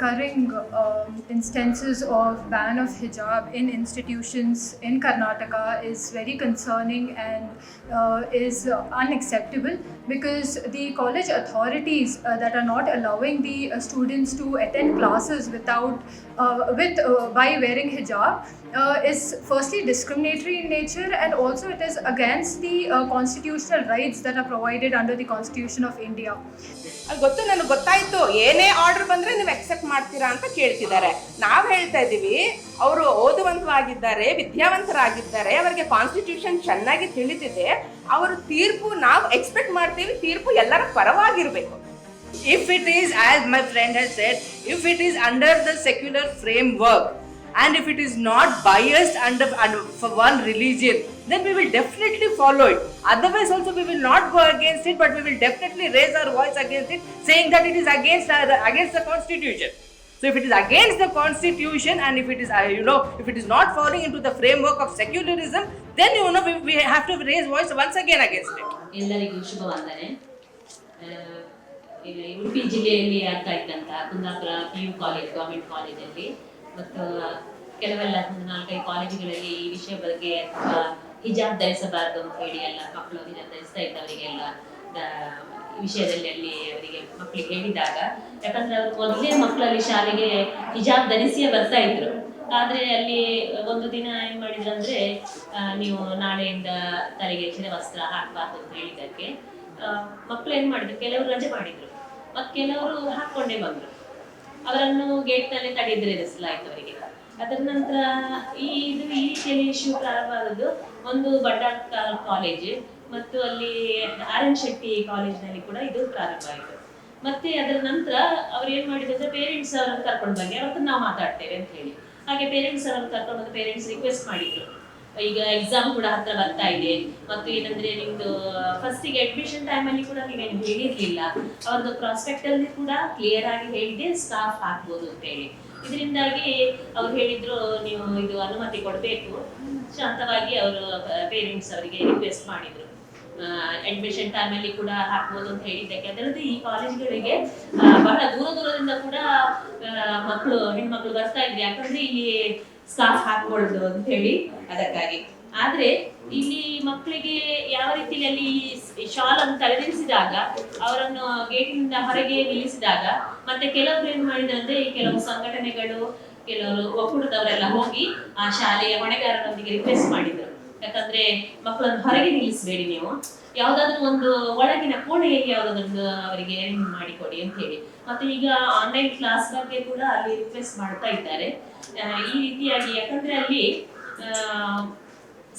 recurring instances of ban of hijab in institutions in Karnataka is very concerning and is unacceptable, because the college authorities that are not allowing the students to attend classes by wearing hijab is firstly discriminatory in nature, and also it is against the constitutional rights that are provided under the Constitution of India. ಅದು ಗೊತ್ತು, ನನಗೆ ಗೊತ್ತಾಯ್ತು. ಏನೇ order ಬಂದರೆ ನೀವು accept ಮಾಡ್ತೀರಾ ಅಂತ ಕೇಳ್ತಿದ್ದಾರೆ. ನಾವು ಹೇಳ್ತಾ ಇದ್ದೀವಿ, ಅವರು ಓದುವಂತವಾಗಿದ್ದಾರೆ, ವಿದ್ಯಾವಂತರಾಗಿದ್ದಾರೆ, ಅವರಿಗೆ ಕಾನ್ಸ್ಟಿಟ್ಯೂಷನ್ ಚೆನ್ನಾಗಿ ತಿಳಿದಿದೆ. ಅವರು ತೀರ್ಪು ನಾವು ಎಕ್ಸ್ಪೆಕ್ಟ್ ಮಾಡ್ತೀವಿ, ತೀರ್ಪು ಎಲ್ಲರ ಪರವಾಗಿರಬೇಕು. If it is, as my friend has said, if it is under the secular framework and if it is not biased for one religion, then we will definitely follow it. Otherwise also we will not go against it, but we will definitely raise our voice against it, saying that it is against the constitution. So if it is against the constitution and if it is if it is not falling into the framework of secularism, then we have to raise voice once again against it. ಎಲ್ಲರಿಗೂ ಶುಭ ವಂದನೆ. ಈಗ ಉಡುಪಿ ಜಿಲ್ಲೆಯಲ್ಲಿ ಆಗ್ತಾ ಇದ್ದಂಥ Kundapura PU college, government ಕಾಲೇಜಲ್ಲಿ ಮತ್ತು ಕೆಲವೆಲ್ಲ 4-5 ಕಾಲೇಜುಗಳಲ್ಲಿ ಈ ವಿಷಯ ಬಗ್ಗೆ ಹಿಜಾಬ್ ಧರಿಸಬಾರದು ಅಂತ ಹೇಳಿ ಎಲ್ಲ ಮಕ್ಕಳು ಹಿಜಾಬ್ ಧರಿಸ್ತಾ ಇದ್ದವರಿಗೆಲ್ಲ ಈ ವಿಷಯದಲ್ಲಿ ಅಲ್ಲಿ ಅವರಿಗೆ ಮಕ್ಕಳಿಗೆ ಹೇಳಿದಾಗ, ಯಾಕಂದ್ರೆ ಅವರು ಮೊದಲೇ ಮಕ್ಕಳಲ್ಲಿ ಶಾಲೆಗೆ ಹಿಜಾಬ್ ಧರಿಸಿಯೇ ಬರ್ತಾ ಇದ್ರು. ಆದರೆ ಅಲ್ಲಿ ಒಂದು ದಿನ ಏನು ಮಾಡಿದ್ರು ಅಂದರೆ, ನೀವು ನಾಳೆಯಿಂದ ತಲೆಗೆ ಶಿರವಸ್ತ್ರ ಹಾಕಬಾರ್ದು ಅಂತ ಹೇಳಿದ್ದಕ್ಕೆ ಮಕ್ಕಳು ಏನು ಮಾಡಿದ್ರು, ಕೆಲವರು ರಜೆ ಮಾಡಿದ್ರು ಮತ್ತು ಕೆಲವರು ಹಾಕ್ಕೊಂಡೇ ಬಂದರು. ಅವರನ್ನು ಗೇಟ್ನಲ್ಲಿ ತಡೆದಿರಿಸಲಾಯಿತು ಅವರಿಗೆ. ಅದರ ನಂತರ ಈ ರೀತಿಯಲ್ಲಿ ಇಶ್ಯೂ ಪ್ರಾರಂಭವಾದದ್ದು ಒಂದು ಬಡ್ಡಾರ್ ಕಾಲೇಜ್ ಮತ್ತು ಅಲ್ಲಿ RN ಶೆಟ್ಟಿ ಕಾಲೇಜ್ನಲ್ಲಿ ಕೂಡ ಇದು ಪ್ರಾರಂಭ ಆಯಿತು. ಮತ್ತೆ ಅದರ ನಂತರ ಅವ್ರು ಏನು ಮಾಡಿದ್ರು ಅಂದರೆ, ಪೇರೆಂಟ್ಸ್ ಅವರನ್ನು ಕರ್ಕೊಂಡು ಬನ್ನಿ, ಅವತ್ತು ನಾವು ಮಾತಾಡ್ತೇವೆ ಅಂತ ಹೇಳಿ. ಹಾಗೆ ಪೇರೆಂಟ್ಸ್ ಅವರನ್ನು ಕರ್ಕೊಂಡು ಬಂದು ಪೇರೆಂಟ್ಸ್ ರಿಕ್ವೆಸ್ಟ್ ಮಾಡಿದ್ರು, ಈಗ ಎಕ್ಸಾಮ್ ಕೂಡ ಹತ್ರ ಬರ್ತಾ ಇದೆ ಮತ್ತು ಏನಂದ್ರೆ ನಿಮ್ದು ಫಸ್ಟಿಗೆ ಅಡ್ಮಿಷನ್ ಟೈಮಲ್ಲಿ ಕೂಡ ನೀವೇನು ಹೇಳಿರ್ಲಿಲ್ಲ, ಅವ್ರದ್ದು ಪ್ರಾಸ್ಪೆಕ್ಟ್ ಅಲ್ಲಿ ಕೂಡ ಕ್ಲಿಯರ್ ಆಗಿ ಹೇಳಿದೆ ಸ್ಟಾಫ್ ಹಾಕ್ಬೋದು ಅಂತ ಹೇಳಿ. ಇದರಿಂದಾಗಿ ಅವ್ರು ಹೇಳಿದ್ರು, ನೀವು ಇದು ಅನುಮತಿ ಕೊಡಬೇಕು. ಶಾಂತವಾಗಿ ಅವರು ಪೇರೆಂಟ್ಸ್ ಅವರಿಗೆ ರಿಕ್ವೆಸ್ಟ್ ಮಾಡಿದ್ರು, ಅಡ್ಮಿಷನ್ ಟೈಮಲ್ಲಿ ಕೂಡ ಹಾಕ್ಬೋದು ಅಂತ ಹೇಳಿದ್ದಕ್ಕೆ. ಅದರದ್ದು ಈ ಕಾಲೇಜ್ಗಳಿಗೆ ಬಹಳ ದೂರದಿಂದ ಕೂಡ ಹೆಣ್ಮಕ್ಳು ಬರ್ತಾ ಇದ್ರು, ಯಾಕಂದ್ರೆ ಇಲ್ಲಿ ಸ್ಕಾರ್ಫ್ ಹಾಕ್ಕೊಳ್ಳೋದು ಅಂತ ಹೇಳಿ ಅದಕ್ಕಾಗಿ. ಆದ್ರೆ ಇಲ್ಲಿ ಮಕ್ಕಳಿಗೆ ಯಾವ ರೀತಿಯಲ್ಲಿ ಶಾಲ್ ಅನ್ನು ತಲೆದಿರಿಸಿದಾಗ, ಅವರನ್ನು ಗೇಟಿನಿಂದ ಹೊರಗೆ ನಿಲ್ಲಿಸಿದಾಗ, ಮತ್ತೆ ಕೆಲವರು ಏನ್ ಮಾಡಿದ್ರಂದ್ರೆ, ಕೆಲವು ಸಂಘಟನೆಗಳು, ಕೆಲವರು ಒಕ್ಕೂಟದವರೆಲ್ಲ ಹೋಗಿ ಆ ಶಾಲೆಯ ಹೊಣೆಗಾರರೊಂದಿಗೆ ರಿಕ್ವೆಸ್ಟ್ ಮಾಡಿದ್ರು, ಯಾಕಂದ್ರೆ ಮಕ್ಕಳನ್ನು ಹೊರಗೆ ನಿಲ್ಲಿಸಬೇಡಿ, ನೀವು ಯಾವ್ದಾದ್ರು ಒಂದು ಒಳಗಿನ ಕೋಣೆಯಲ್ಲಿ ಯಾವ್ದಾದ್ರು ಅವರಿಗೆ ಅರೇಂಜ್ ಮಾಡಿಕೊಡಿ ಅಂತ ಹೇಳಿ. ಮತ್ತೆ ಈಗ ಆನ್ಲೈನ್ ಕ್ಲಾಸ್ ಬಗ್ಗೆ ಕೂಡ ಅಲ್ಲಿ ರಿಕ್ವೆಸ್ಟ್ ಮಾಡ್ತಾ ಇದ್ದಾರೆ ಈ ರೀತಿಯಾಗಿ. ಯಾಕಂದ್ರೆ ಅಲ್ಲಿ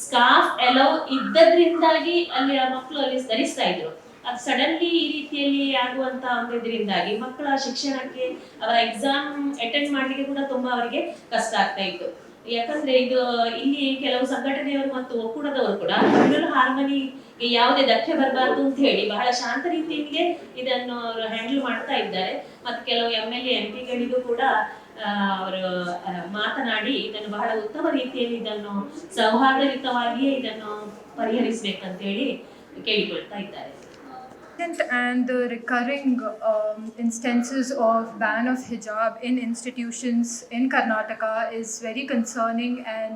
ಸ್ಕಾರ್ಫ್ ಅಲೋ ಇದ್ದದ್ರಿಂದಾಗಿ ಅಲ್ಲಿ ಆ ಮಕ್ಕಳು ಅಲ್ಲಿ ಧರಿಸ್ತಾ ಇದ್ರು. ಅದು ಸಡನ್ಲಿ ಈ ರೀತಿಯಲ್ಲಿ ಆಗುವಂತ ಒಂದ್ರಿಂದಾಗಿ ಮಕ್ಕಳ ಶಿಕ್ಷಣಕ್ಕೆ, ಅವರ ಎಕ್ಸಾಮ್ ಅಟೆಂಡ್ ಮಾಡ್ಲಿಕ್ಕೆ ಕೂಡ ತುಂಬಾ ಅವರಿಗೆ ಕಷ್ಟ ಆಗ್ತಾ ಇತ್ತು. ಯಾಕಂದ್ರೆ ಇಲ್ಲಿ ಕೆಲವು ಸಂಘಟನೆಯವರು ಮತ್ತು ಒಕ್ಕೂಟದವರು ಕೂಡ ಹಾರ್ಮೋನಿಗೆ ಯಾವುದೇ ಧಕ್ಕೆ ಬರಬಾರ್ದು ಅಂತ ಹೇಳಿ ಬಹಳ ಶಾಂತ ರೀತಿಯಲ್ಲಿ ಇದನ್ನು ಹ್ಯಾಂಡಲ್ ಮಾಡ್ತಾ ಇದ್ದಾರೆ. ಮತ್ತು ಕೆಲವು MLA MP ಕೂಡ ಅವರು ಮಾತನಾಡಿ ಇದನ್ನು ಬಹಳ ಉತ್ತಮ ರೀತಿಯಲ್ಲಿ ಇದನ್ನು ಸೌಹಾರ್ದಯುತವಾಗಿಯೇ ಇದನ್ನು ಪರಿಹರಿಸಬೇಕಂತ ಹೇಳಿ ಕೇಳಿಕೊಳ್ತಾ ಇದ್ದಾರೆ. And the recurring instances of ban of hijab in institutions in Karnataka is very concerning and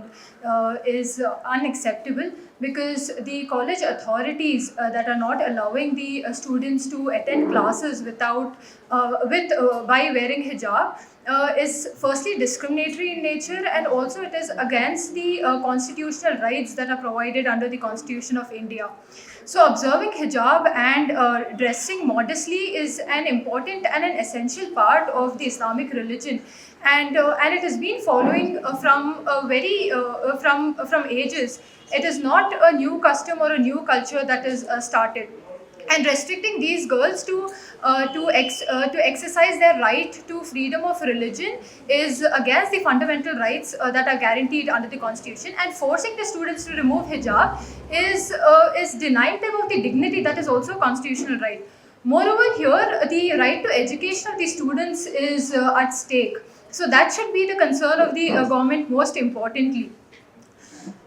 is unacceptable, because the college authorities that are not allowing the students to attend classes by wearing hijab is firstly discriminatory in nature, and also it is against the constitutional rights that are provided under the Constitution of India. So observing hijab and dressing modestly is an important and an essential part of the Islamic religion, and it has been following from ages. It is not a new custom or a new culture that is started. And restricting these girls to exercise their right to freedom of religion is against the fundamental rights that are guaranteed under the Constitution. And forcing the students to remove hijab is denying them of the dignity that is also a constitutional right. Moreover, here the right to education of the students is at stake. So that should be the concern of the government most importantly.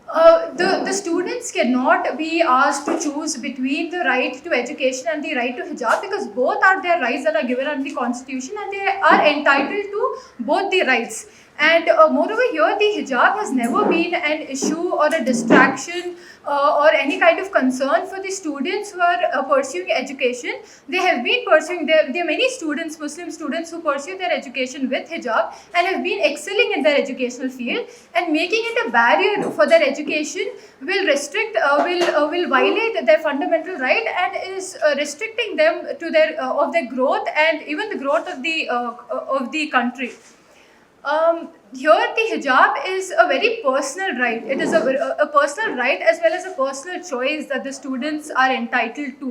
The students cannot be asked to choose between the right to education and the right to hijab, because both are their rights that are given under the constitution, and they are entitled to both the rights. And moreover, here the hijab has never been an issue or a distraction or any kind of concern for the students who are pursuing education. They have been pursuing, there are many students, Muslim students, who pursue their education with hijab and have been excelling in their educational field, and making it a barrier for their education will restrict, will violate their fundamental right, and is restricting them to their of their growth and even the growth of the country. Here the hijab is a very personal right. It is a personal right as well as a personal choice that the students are entitled to,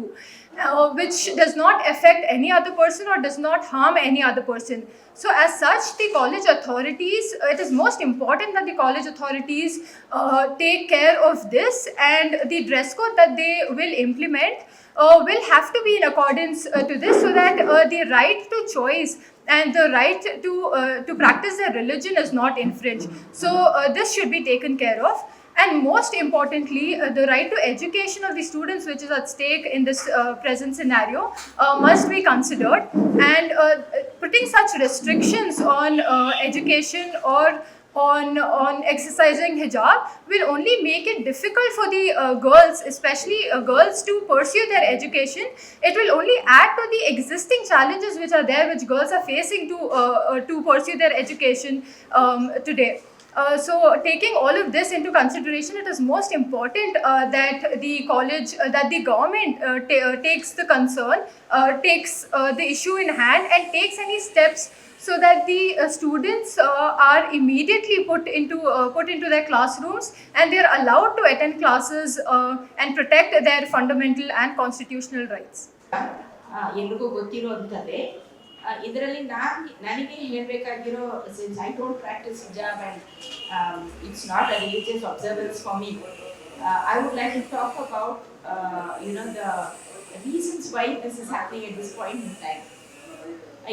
which does not affect any other person or does not harm any other person. So as such, the college authorities, it is most important that the college authorities take care of this, and the dress code that they will implement will have to be in accordance to this, so that the right to choice and the right to practice their religion is not infringed. So this should be taken care of. And most importantly, the right to education of the students, which is at stake in this present scenario, must be considered. And putting such restrictions on education or on exercising hijab will only make it difficult for the girls, especially girls, to pursue their education. It will only add to the existing challenges which are there, which girls are facing to pursue their education today. So taking all of this into consideration, it is most important that the college, that the government takes the concern, takes the issue in hand, and takes any steps so that the students are immediately put into their classrooms, and they are allowed to attend classes and protect their fundamental and constitutional rights. ಎಲ್ರಿಗೂ ಗೊತ್ತಿರೋಂಥದ್ದೇ. ಇದರಲ್ಲಿ ನನಗೆ ಹೇಳಬೇಕಾಗಿರೋ, since I don't practise hijab and it's not a religious observance for me, I would like to talk about the reasons why this is happening at this point in time.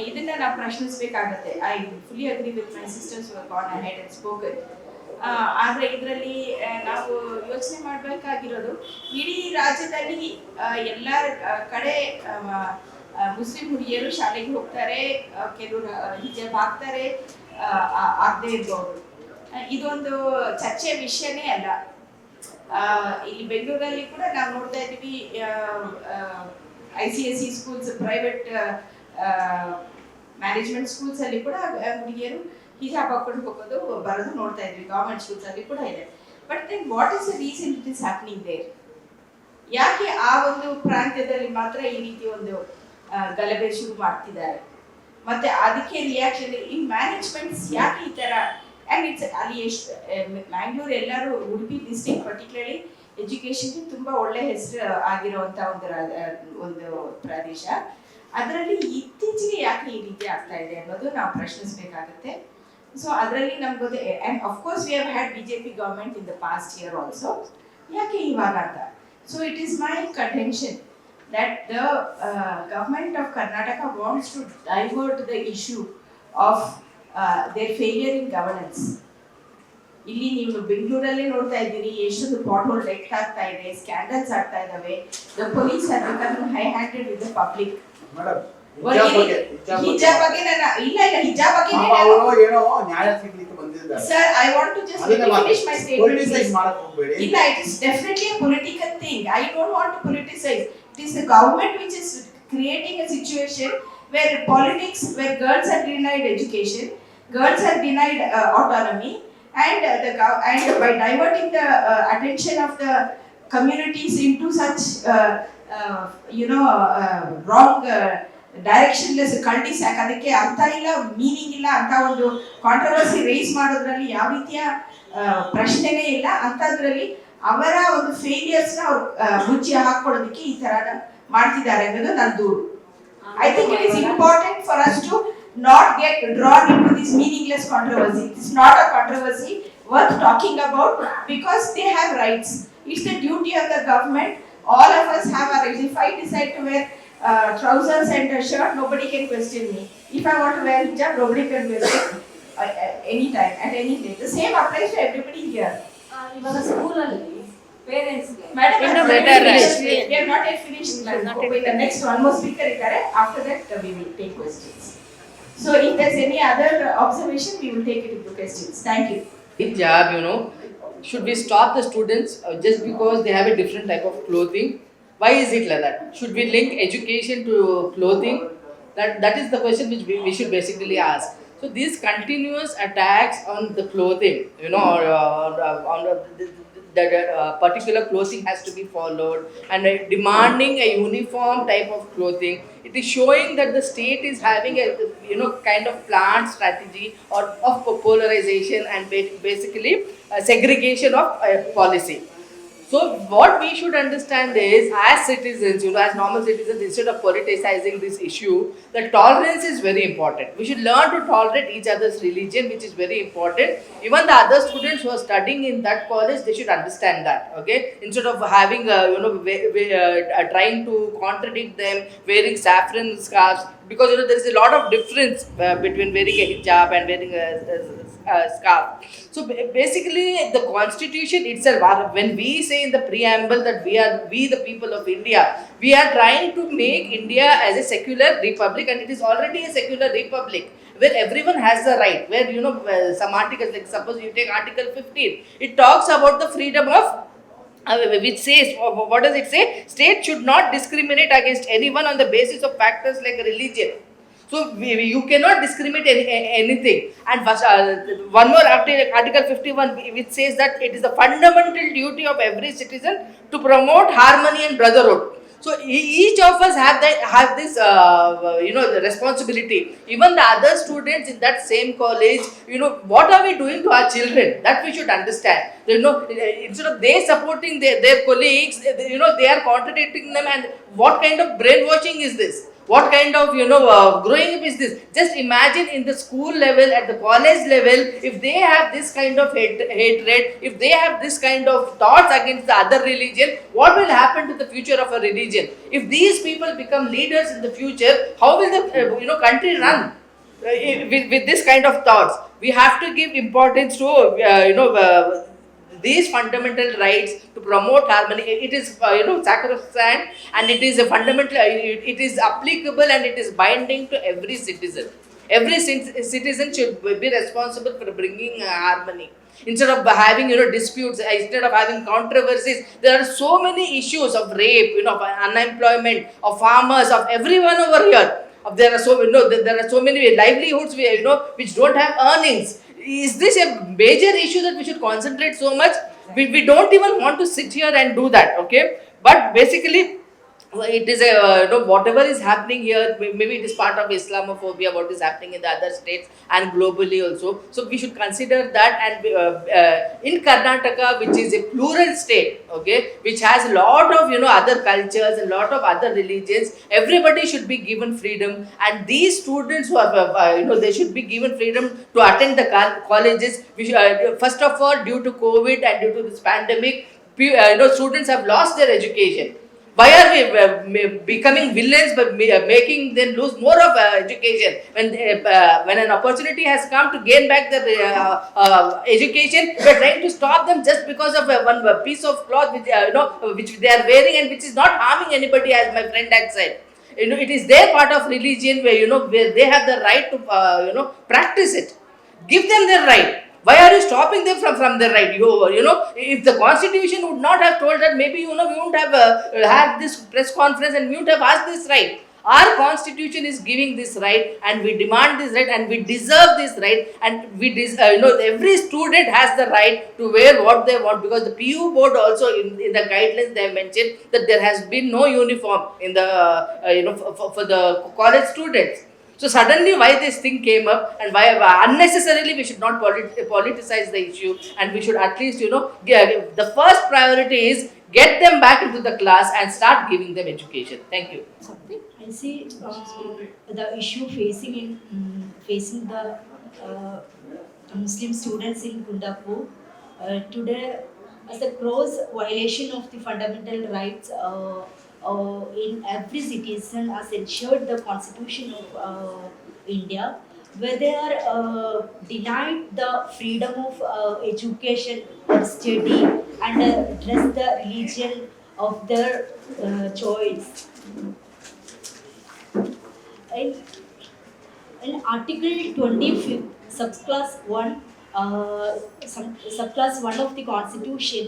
ಇದನ್ನ ನಾವು ಪ್ರಶ್ನಿಸಬೇಕಾಗತ್ತೆ. I fully agree with my sisters who have gone ahead and spoken. ಆದರೆ ಇದರಲ್ಲಿ ನಾವು ಯೋಚನೆ ಮಾಡಬೇಕಾಗಿರೋದು, ಇಡೀ ರಾಜ್ಯದಲ್ಲಿ ಎಲ್ಲ ಕಡೆ ಮುಸ್ಲಿಂ ಹುಡುಗಿಯರು ಶಾಲೆಗೆ ಹೋಗ್ತಾರೆ, ಕೆಲವರು ಹಿಜಾಬ್ ಹಾಕ್ತಾರೆ, ಆಗದೆ ಇರ್ಬೋದು. ಇದೊಂದು ಚರ್ಚೆಯ ವಿಷಯನೇ ಅಲ್ಲ. ಇಲ್ಲಿ ಬೆಂಗಳೂರಲ್ಲಿ ಕೂಡ ನಾವು ನೋಡ್ತಾ ಇದ್ದೀವಿ, ICSE schools, private management schools ಅಲ್ಲಿ ಕೂಡ ಹುಡುಗಿಯರು ಹಿಜಾಬ್ ಹಾಕೊಂಡು ಹೋಗೋದು ಬರೋದು ನೋಡ್ತಾ ಇದ್ವಿ. ಗವರ್ಮೆಂಟ್ ಸ್ಕೂಲ್ಸ್ ಅಲ್ಲಿ ಕೂಡ ಇದೆ. But then what is the reason it is happening there? ಯಾಕೆ ಆ ಒಂದು ಪ್ರಾಂತ್ಯದಲ್ಲಿ ಮಾತ್ರ ಈ ರೀತಿ ಒಂದು ಗಲಭೆ ಶುರು ಮಾಡ್ತಿದ್ದಾರೆ? ಮತ್ತೆ ಅದಕ್ಕೆ ರಿಯಾಕ್ಷನ್ ಇನ್ ಮ್ಯಾನೇಜ್ಮೆಂಟ್ಸ್ ಯಾಕೆ ಈ ತರ? ಆ್ಯಂಡ್ ಇಟ್ಸ್ ಅಲ್ಲಿ ಎಷ್ಟು ಮ್ಯಾಂಗ್ಳೂರ್, ಎಲ್ಲರೂ ಉಡುಪಿ ಡಿಸ್ಟ್ರಿಕ್ಟ್ ಪರ್ಟಿಕ್ಯುಲರ್ಲಿ ಎಜುಕೇಷನ್ಗೆ ತುಂಬ ಒಳ್ಳೆ ಹೆಸರು ಆಗಿರುವಂಥ ಒಂದು ಪ್ರದೇಶ. ಅದರಲ್ಲಿ ಇತ್ತೀಚೆಗೆ ಯಾಕೆ ಈ ರೀತಿ ಆಗ್ತಾ ಇದೆ ಅನ್ನೋದು ನಾವು ಪ್ರಶ್ನಿಸಬೇಕಾಗತ್ತೆ. ಸೊ ಅದರಲ್ಲಿ ನಮ್ಗೆ, and of course we have had BJP government in the past year also. ಯಾಕೆ ಇವಾಗ ಅಂತ? So it is my contention that the government of Karnataka wants to divert the issue of their failure in governance. ಇಲ್ಲಿ ನೀವು ಬೆಂಗಳೂರಲ್ಲೇ ನೋಡ್ತಾ ಇದ್ದೀರಿ, ಎಷ್ಟೊಂದು pot hole ಲೆಕ್ ಆಗ್ತಾ ಇದೆ, ಸ್ಕ್ಯಾಂಡಲ್ಸ್ ಆಗ್ತಾ ಇದಾವೆ. The police have become high handed with the public. ಹಿಜಾಬ್ ಬಗ್ಗೆ ಹಿಜಾಬ್ ಬಗ್ಗೆ ಏನೋ ನ್ಯಾಯ ಸಿಗ್ಲಿಕ್ಕೆ ಬಂದಿದ್ದಾರೆ. Sir, I want to just finish my statement. ಇಲ್ಲ, it is definitely a political thing. I don't want to politicize. It is the government which is creating a situation where politics, where girls are denied education, girls are denied autonomy, and by diverting the attention of the communities into such wrong directionless cul-de-sac, ಅದಕ್ಕೆ ಅರ್ಥ ಇಲ್ಲ, meaning ಇಲ್ಲ ಅಂತ ಒಂದು controversy rice ಮಾಡೋದ್ರಲ್ಲಿ ಯಾವ ರೀತಿಯ ಪ್ರಶ್ನೆನೇ ಇಲ್ಲ. ಅಂಥದ್ರಲ್ಲಿ ಅವರ ಒಂದು ಫೇಲಿಯರ್ಸ್ನ ಅವ್ರು ಮುಚ್ಚಿ ಹಾಕೊಳ್ಳೋದಕ್ಕೆ ಈ ತರ ಮಾಡ್ತಿದ್ದಾರೆ ಅನ್ನೋದು ನನ್ನ ದೂರು. I think it is important for us to not get drawn into this meaningless controversy. It is not a controversy worth talking about, because they have rights. It's the duty of the government. All of us have a rights. If I decide to wear trousers and a shirt, nobody can question me. If I want to wear hijab, nobody can question anytime, at any day. The same applies to everybody here. ಇವಾಗ ಸ್ಕೂಲಲ್ಲಿ ಪೇರೆಂಟ್ಸ್ಗೆ Madam, Better, we are not yet finished. The next one more speaker ಇದ್ದಾರೆ. After that, we will take questions. So, if there's any other observation, we will take it into questions. Thank you. Hijab, should we stop the students just because they have a different type of clothing? Why is it like that? Should we link education to clothing? That is the question which we should basically ask. So these continuous attacks on the clothing, or on that particular clothing has to be followed, and demanding a uniform type of clothing, it is showing that the state is having a kind of planned strategy or of polarization and basically segregation of policy. So what we should understand is, as citizens, as normal citizens, instead of politicizing this issue, the tolerance is very important. We should learn to tolerate each other's religion, which is very important. Even the other students who are studying in that college, they should understand that. Okay, instead of having trying to contradict them, wearing saffron scarves, because there is a lot of difference between wearing a hijab and wearing a scarf. So basically, the constitution itself, when we say in the preamble that we the people of India, we are trying to make India as a secular republic, and it is already a secular republic where everyone has the right, where some articles, like suppose you take article 15, it talks about the freedom of which says, what does it say? State should not discriminate against anyone on the basis of factors like religion. So you cannot discriminate anything. And one more article 51, which says that it is the fundamental duty of every citizen to promote harmony and brotherhood. So each of us have this the responsibility. Even the other students in that same college, what are we doing to our children? That we should understand. Instead of they supporting their colleagues, they are contradicting them. And what kind of brainwashing is this? What kind of growing up is this? Just imagine in the school level, at the college level, if they have this kind of hatred, if they have this kind of thoughts against the other religion, what will happen to the future of a religion? If these people become leaders in the future, how will the country run with this kind of thoughts? We have to give importance to these fundamental rights to promote harmony. It is sacrosanct, and it is a fundamental, it is applicable, and it is binding to every citizen. Every citizen should be responsible for bringing harmony. Instead of having disputes, instead of having controversies, there are so many issues of rape, of unemployment, of farmers, of everyone over here. There are so many livelihoods which don't have earnings. Is this a major issue that we should concentrate so much? We don't even want to sit here and do that, okay? But basically, it is whatever is happening here, maybe it is part of Islamophobia, what is happening in the other states and globally also. So we should consider that. And in Karnataka, which is a plural state, okay, which has a lot of other cultures, a lot of other religions, everybody should be given freedom. And these students who are they should be given freedom to attend the colleges. First of all, due to COVID and due to this pandemic, students have lost their education. Why are we becoming villains by making them lose more of education when an opportunity has come to gain back their education? We are trying to stop them just because of one piece of cloth which they are wearing, and which is not harming anybody, as my friend had said. It is their part of religion where they have the right to practice it. Give them their right. Why are you stopping them from their right? If the constitution would not have told that, maybe we wouldn't have had this press conference, and we wouldn't have asked this right. Our constitution is giving this right, and we demand this right, and we deserve this right, and every student has the right to wear what they want, because the PU board also in the guidelines they have mentioned that there has been no uniform in the for the college students. So suddenly, why this thing came up, and why unnecessarily we should not politicize the issue, and we should at least the first priority is get them back into the class and start giving them education. Thank you. I see the issue facing the Muslim students in Kundapur today as a gross violation of the fundamental rights in every citizen as ensured the Constitution of India. where they are denied the freedom of education or study and dress the religion of their choice. In, in Article 25, subclass 1, subclass 1 of the Constitution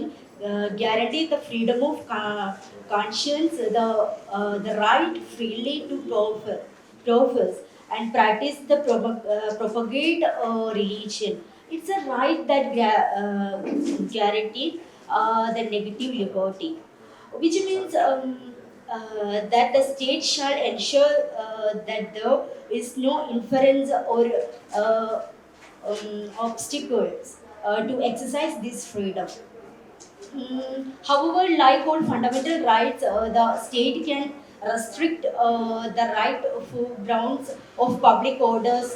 guarantee the freedom of conscience, the right freely to profess and practice the propagate religion. It's a right that guarantee the negative liberty, which means that the state shall ensure that there is no inference or obstacles to exercise this freedom. However, like all fundamental rights, the state can restrict the right for grounds of public orders,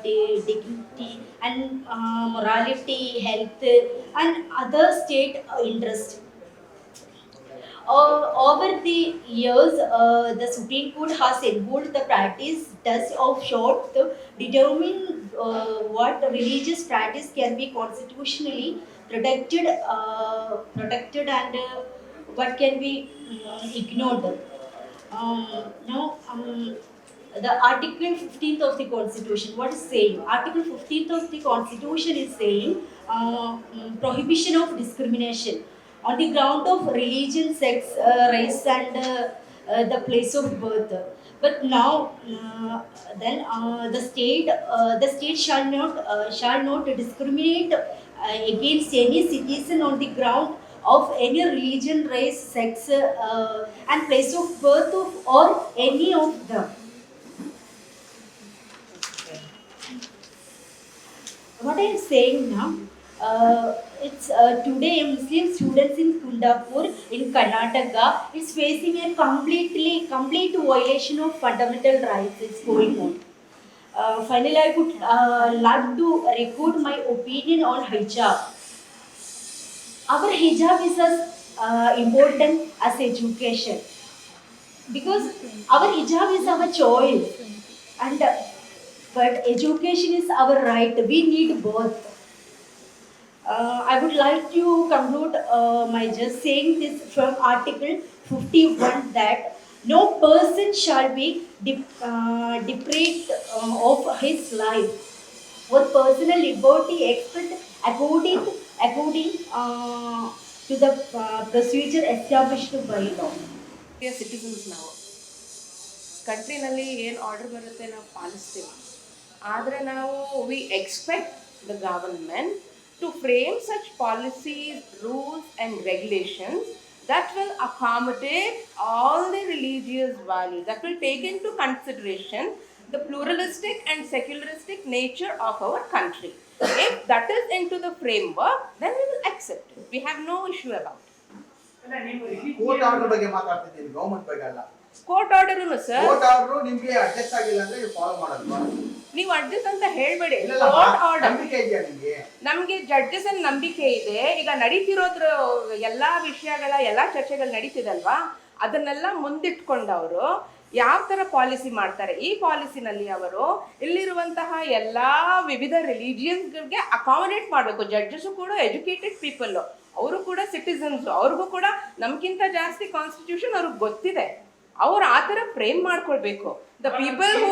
dignity, and morality, health, and other state interests. Over the years, the Supreme Court has involved the practice thus of short to determine what religious practice can be constitutionally protected and what can be ignored. Now, the Article 15th of the Constitution, what is saying? Article 15th of the Constitution is saying prohibition of discrimination on the ground of religion, sex, race, and the place of birth. But now, the state shall not discriminate against any citizen on the ground of any religion, race, sex, and place of birth of, or any of them. What I am saying now, it's today Muslim students in Kundapur in Karnataka is facing a complete violation of fundamental rights. It's going on. Finally, I would like to record my opinion on hijab. Our hijab is as important as education because our hijab is our choice, and but education is our right. We need both. I would like to conclude my just saying this from Article 51 that no person shall be deprived of his life or personal liberty except according to the procedure established by law. Citizens ನಾವು ಕಂಟ್ರಿನಲ್ಲಿ ಏನು order ಬರುತ್ತೆ ನಾವು ಪಾಲಿಸ್ತೀವಿ. ಆದರೆ ನಾವು we expect the government to frame such policies, rules and regulations that will accommodate all the religious values, that will take into consideration the pluralistic and secularistic nature of our country. If that is into the framework, then we will accept it. We have no issue about it. Court order ಬಗ್ಗೆ ಮಾತಾಡ್ತಿದ್ದೀನಿ, government ಬಗ್ಗೆ ಅಲ್ಲ. Court order sir, court order ನಿಮ್ಗೆ adjust ಆಗಿಲ್ಲ ಅಂದ್ರೆ ನೀವು follow ಮಾಡೋದು. ನೀವು ಅಡ್ಜಸ್ಟ್ ಅಂತ ಹೇಳ್ಬೇಡಿ. ಕೋರ್ಟ್ ಆರ್ಡರ್ ನಂಬಿಕೆ ಇದೆಯಾ ನಿಮ್ಗೆ? ನಮ್ಗೆ ಜಡ್ಜಸ್ ಅಲ್ಲಿ ನಂಬಿಕೆ ಇದೆ. ಈಗ ನಡೀತಿರೋದ್ರ ಎಲ್ಲಾ ವಿಷಯಗಳ ಎಲ್ಲಾ ಚರ್ಚೆಗಳು ನಡೀತಿದಲ್ವಾ, ಅದನ್ನೆಲ್ಲ ಮುಂದಿಟ್ಕೊಂಡವರು ಯಾವ ತರ ಪಾಲಿಸಿ ಮಾಡ್ತಾರೆ. ಈ ಪಾಲಿಸಿನಲ್ಲಿ ಅವರು ಇಲ್ಲಿರುವಂತಹ ಎಲ್ಲಾ ವಿವಿಧ ರಿಲಿಜಿಯನ್ಸ್ಗಳಿಗೆ ಅಕಾಮಡೇಟ್ ಮಾಡಬೇಕು. ಜಡ್ಜಸ್ ಕೂಡ ಎಜುಕೇಟೆಡ್ ಪೀಪಲ್, ಅವರು ಕೂಡ ಸಿಟಿಸನ್ಸ್, ಅವ್ರಿಗೂ ಕೂಡ ನಮ್ಗಿಂತ ಜಾಸ್ತಿ ಕಾನ್ಸ್ಟಿಟ್ಯೂಷನ್ ಅವ್ರಿಗೆ ಗೊತ್ತಿದೆ. ಅವ್ರು ಆ ಥರ ಫ್ರೇಮ್ ಮಾಡ್ಕೊಳ್ಬೇಕು. ದ ಪೀಪಲ್ ಹೂ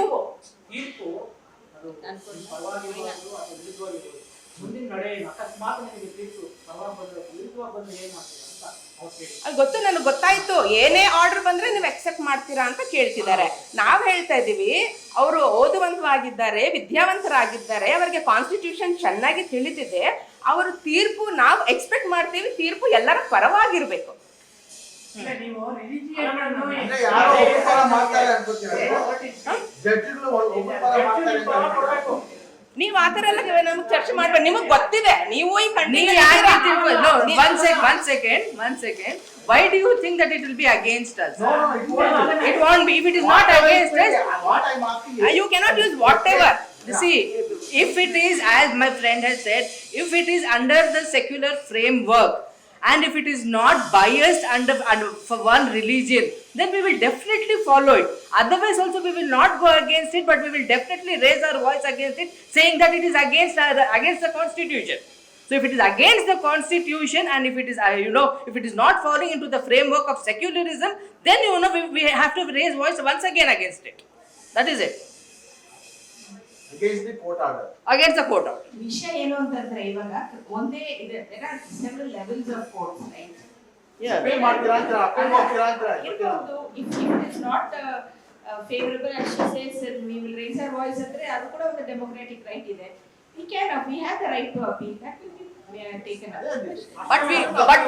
ಅದು ಗೊತ್ತು, ನನಗೆ ಗೊತ್ತಾಯ್ತು. ಏನೇ ಆರ್ಡರ್ ಬಂದ್ರೆ ನೀವು ಅಕ್ಸೆಪ್ಟ್ ಮಾಡ್ತೀರಾ ಅಂತ ಕೇಳ್ತಿದ್ದಾರೆ. ನಾವು ಹೇಳ್ತಾ ಇದ್ದೀವಿ, ಅವರು ಓದುವಂತವಾಗಿದ್ದಾರೆ, ವಿದ್ಯಾವಂತರಾಗಿದ್ದಾರೆ, ಅವರಿಗೆ ಕಾನ್ಸ್ಟಿಟ್ಯೂಷನ್ ಚೆನ್ನಾಗಿ ತಿಳಿದಿದೆ. ಅವರು ತೀರ್ಪು ನಾವು ಎಕ್ಸ್ಪೆಕ್ಟ್ ಮಾಡ್ತೀವಿ, ತೀರ್ಪು ಎಲ್ಲರ ಪರವಾಗಿರ್ಬೇಕು. ನೀವು ಆ ಥರ ಎಲ್ಲ ನಮ್ಗೆ ಚರ್ಚೆ ಮಾಡ್ಬೇಡಿ. ನಿಮಗೆ ಗೊತ್ತಿದೆ, ನೀವು ಈ one second. Why do you think that it will be against us? No, it won't be. If it is not against us, what I'm asking is, you cannot use whatever. see, if it is, as my friend has said, if it is under the secular framework and if it is not biased under for one religion, then we will definitely follow it. Otherwise also we will not go against it, but we will definitely raise our voice against it, saying that it is against the constitution. So if it is against the constitution, and if it is if it is not falling into the framework of secularism, then we have to raise voice once again against it. That is it. Against the court order. Against the court order. ವಿಷಯ ಏನು ಅಂತಂದ್ರೆ ಇವಾಗ ಒಂದೇ ಇದೆ, there are several levels of courts, right? Yeah. Appeal ಮಾಡ್ತೀರಾ ಅಂತ, appeal ಹೋಗ್ತೀರಾ ಅಂತ. ಇರ್ಬೋದು. If it is not favorable, as she says, we will raise our voice ಅಂದ್ರೆ ಅದು ಕೂಡ ಒಂದು democratic right ಇದೆ. We have the right to appeal. That will be taken up. But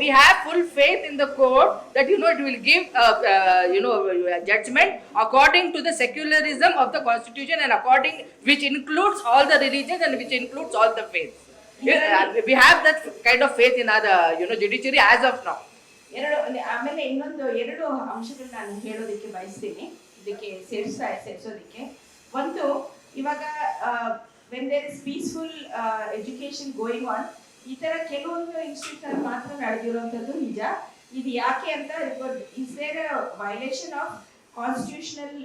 we have full faith in the court that it will give a judgment according to the secularism of the constitution, and according which includes all the religions and which includes all the faiths. We have that kind of faith in our judiciary as of now. ಆಮೇಲೆ ಎರಡು ಅಂಶಗಳು ನಾನು ಹೇಳೋದಕ್ಕೆ ಬಯಸ್ತೀನಿ, ಇದಕ್ಕೆ ಸೇರಿಸೋದಕ್ಕೆ. ಒಂದು, ಇವಾಗ when there is peaceful education going on, ಈ ತರ ಕೆಲವೊಂದು ಇನ್ಸ್ಟಿಟ್ಯೂಟ್ ಮಾತ್ರ ನಡೆದಿರುವಂಥದ್ದು ನಿಜ. ಇದು ಯಾಕೆ ಅಂತ, is there violation of constitutional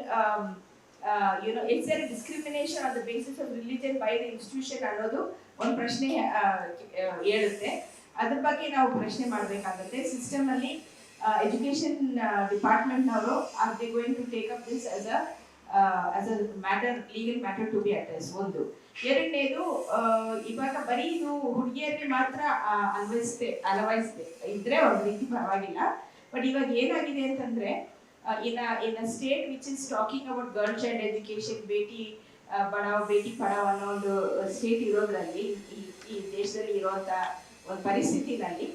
is there a discrimination on the basis of religion by the institution ಅನ್ನೋದು ಒಂದು ಪ್ರಶ್ನೆ ಹೇಳುತ್ತೆ. ಅದ್ರ ಬಗ್ಗೆ ನಾವು ಪ್ರಶ್ನೆ ಮಾಡಬೇಕಾಗುತ್ತೆ. ಸಿಸ್ಟಮ್ ಅಲ್ಲಿ ಎಜುಕೇಶನ್ ಡಿಪಾರ್ಟ್ಮೆಂಟ್ನವರು are they going to take up this as a matter, legal matter to be address. ಒಂದು. ಎರಡನೇದು, ಇವಾಗ ಬರೀ ಇದು ಹುಡುಗಿಯರಿಗೆ ಮಾತ್ರ ಅನ್ವಯಿಸ್ತೆ ಇದ್ರೆ ಒಂದು ರೀತಿ ಪರವಾಗಿಲ್ಲ. ಬಟ್ ಇವಾಗ ಏನಾಗಿದೆ ಅಂತಂದ್ರೆ, in a state which is talking about girl child education, ಬೇಟಿ ಬಡಾವ್ ಬೇಟಿ ಪಡಾವ್ ಅನ್ನೋ ಒಂದು ಸ್ಟೇಟ್ ಇರೋದ್ರಲ್ಲಿ, ಈ ದೇಶದಲ್ಲಿ ಇರುವಂತ ಒಂದು ಪರಿಸ್ಥಿತಿನಲ್ಲಿ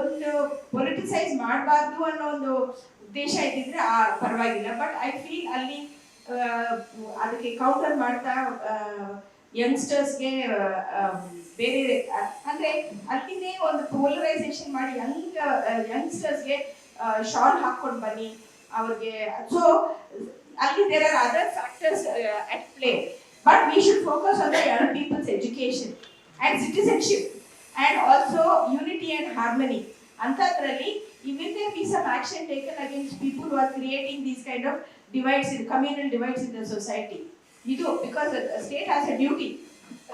ಒಂದು ಪೊಲಿಟಿಸೈಸ್ ಮಾಡಬಾರ್ದು ಅನ್ನೋ ಒಂದು ಉದ್ದೇಶ ಇದ್ದಿದ್ರೆ ಪರವಾಗಿಲ್ಲ. ಬಟ್ ಐ ಫೀಲ್ ಅಲ್ಲಿ ಅದಕ್ಕೆ ಕೌಂಟರ್ ಮಾಡ್ತಾ ಯಂಗ್ಸ್ಟರ್ಸ್ಗೆ ಬೇರೆ ಅಂದ್ರೆ ಅಲ್ಲಿನೇ ಒಂದು ಪೋಲರೈಸೇಷನ್ ಮಾಡಿ ಯಂಗ್ಸ್ಟರ್ಸ್ಗೆ ಶಾಲ್ ಹಾಕೊಂಡು ಬನ್ನಿ ಅವ್ರಿಗೆ. ಸೊ ಅಲ್ಲಿ there are other factors at play, but we should focus on the young people's education and citizenship and also unity and harmony. ಅಂತದ್ರಲ್ಲಿ will there be some action taken against people who are creating these kind of divides, communal divides in the society? Because the state has a duty,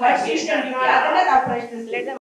constitutional duty.